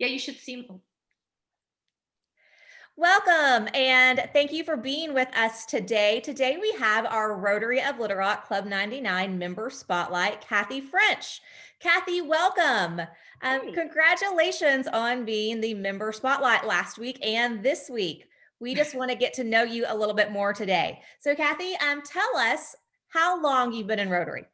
Yeah, you should see. Welcome, and thank you for being with us today. Today we have our Rotary of Little Rock Club 99 member spotlight, Kathy French. Kathy, welcome. Hey. Congratulations on being the member spotlight last week and this week. We just want to get to know you a little bit more today. So Kathy, tell us how long you've been in Rotary.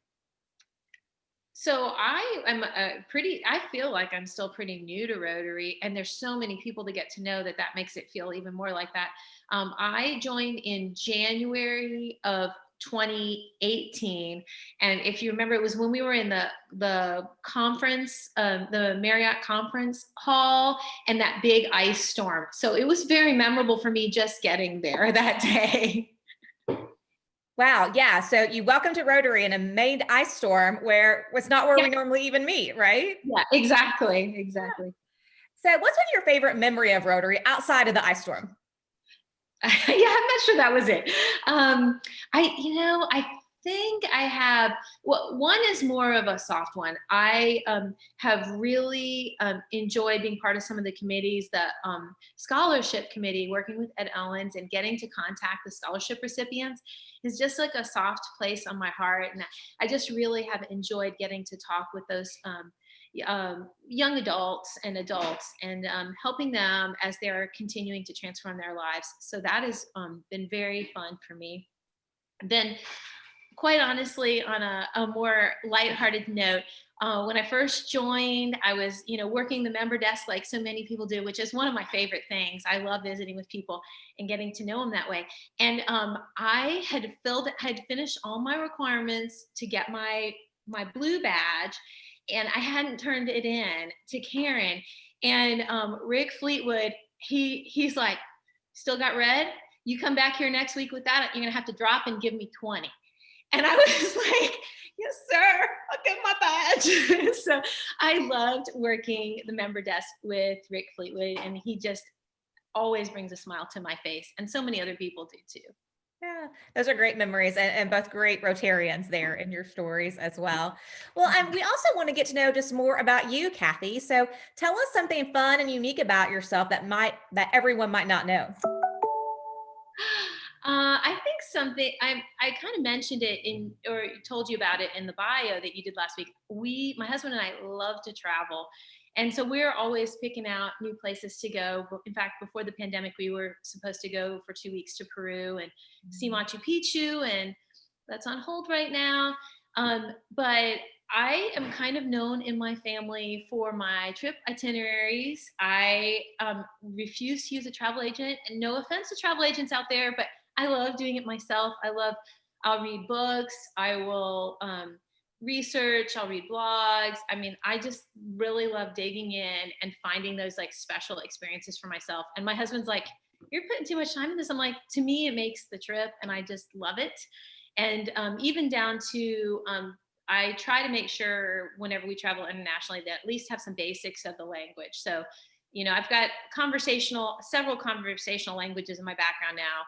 So I am I feel like I'm still pretty new to Rotary, and there's so many people to get to know that makes it feel even more like that. I joined in January of 2018, and if you remember, it was when we were in the conference, the Marriott conference hall, and that big ice storm. So it was very memorable for me just getting there that day. Wow, yeah. So you welcome to Rotary in a made ice storm where it's not where Yeah, we normally even meet, right? yeah, exactly. So what's been your favorite memory of Rotary outside of the ice storm? Yeah, I'm not sure that was it. I think I have. Well, one is more of a soft one. I have really enjoyed being part of some of the committees, the scholarship committee, working with Ed Owens and getting to contact the scholarship recipients is just like a soft place on my heart, and I just really have enjoyed getting to talk with those young adults and helping them as they're continuing to transform their lives. So that has been very fun for me. Then, quite honestly, on a more lighthearted note, when I first joined, I was, working the member desk like so many people do, which is one of my favorite things. I love visiting with people and getting to know them that way. And I had finished all my requirements to get my blue badge, and I hadn't turned it in to Karen. And Rick Fleetwood, he's like, still got red? You come back here next week with that, you're gonna have to drop and give me 20. And I was like, yes, sir, I'll get my badge. So I loved working the member desk with Rick Fleetwood, and he just always brings a smile to my face. And so many other people do too. Yeah, those are great memories and both great Rotarians there in your stories as well. Well, we also want to get to know just more about you, Kathy. So tell us something fun and unique about yourself that everyone might not know. I think something I kind of mentioned it in or told you about it in the bio that you did last week. My husband and I love to travel. And so we're always picking out new places to go. In fact, before the pandemic, we were supposed to go for 2 weeks to Peru and see Machu Picchu, and that's on hold right now. But I am kind of known in my family for my trip itineraries. I refuse to use a travel agent, and no offense to travel agents out there, but I love doing it myself. I'll read books, I will research, I'll read blogs. I mean, I just really love digging in and finding those like special experiences for myself. And my husband's like, you're putting too much time in this. I'm like, to me, it makes the trip, and I just love it. And even down to, I try to make sure whenever we travel internationally that at least have some basics of the language. So, I've got several conversational languages in my background now.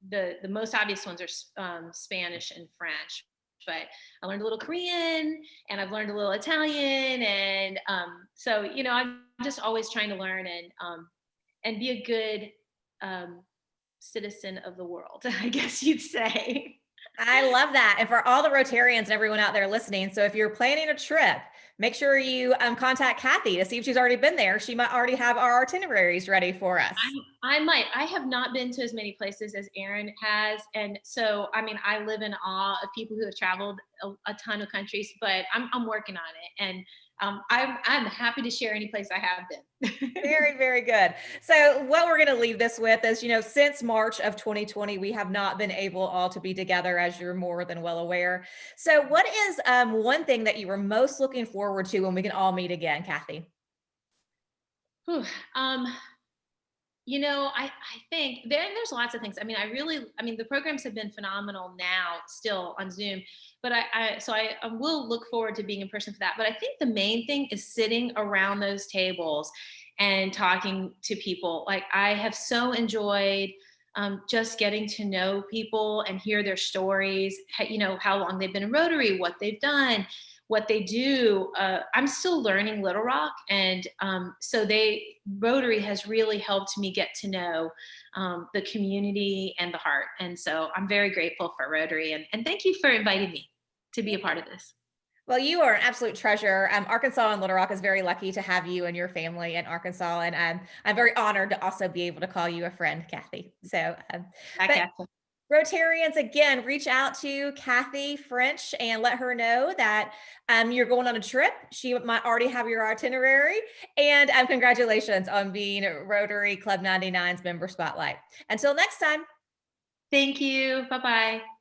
The most obvious ones are Spanish and French, but I learned a little Korean, and I've learned a little Italian, and so I'm just always trying to learn and be a good citizen of the world, I guess you'd say. I love that. And for all the Rotarians and everyone out there listening, so if you're planning a trip, make sure you contact Kathy to see if she's already been there. She might already have our itineraries ready for us. I might. I have not been to as many places as Aaron has. And so, I mean, I live in awe of people who have traveled a ton of countries, but I'm working on it. And I'm happy to share any place I have been. Very, very good. So, what we're going to leave this with is, since March of 2020, we have not been able all to be together, as you're more than well aware. So, what is one thing that you were most looking forward to when we can all meet again, Kathy? Whew. I think there's lots of things. I mean, the programs have been phenomenal now still on Zoom, but I will look forward to being in person for that. But I think the main thing is sitting around those tables and talking to people. Like, I have so enjoyed just getting to know people and hear their stories, how long they've been in Rotary, what they've done, what they do, I'm still learning Little Rock, and so Rotary has really helped me get to know the community and the heart. And so I'm very grateful for Rotary, and thank you for inviting me to be a part of this. Well, you are an absolute treasure. Arkansas and Little Rock is very lucky to have you and your family in Arkansas, and I'm very honored to also be able to call you a friend, Kathy. So, Back but at you. Rotarians, again, reach out to Kathy French and let her know that you're going on a trip. She might already have your itinerary. And congratulations on being Rotary Club 99's member spotlight. Until next time. Thank you. Bye bye.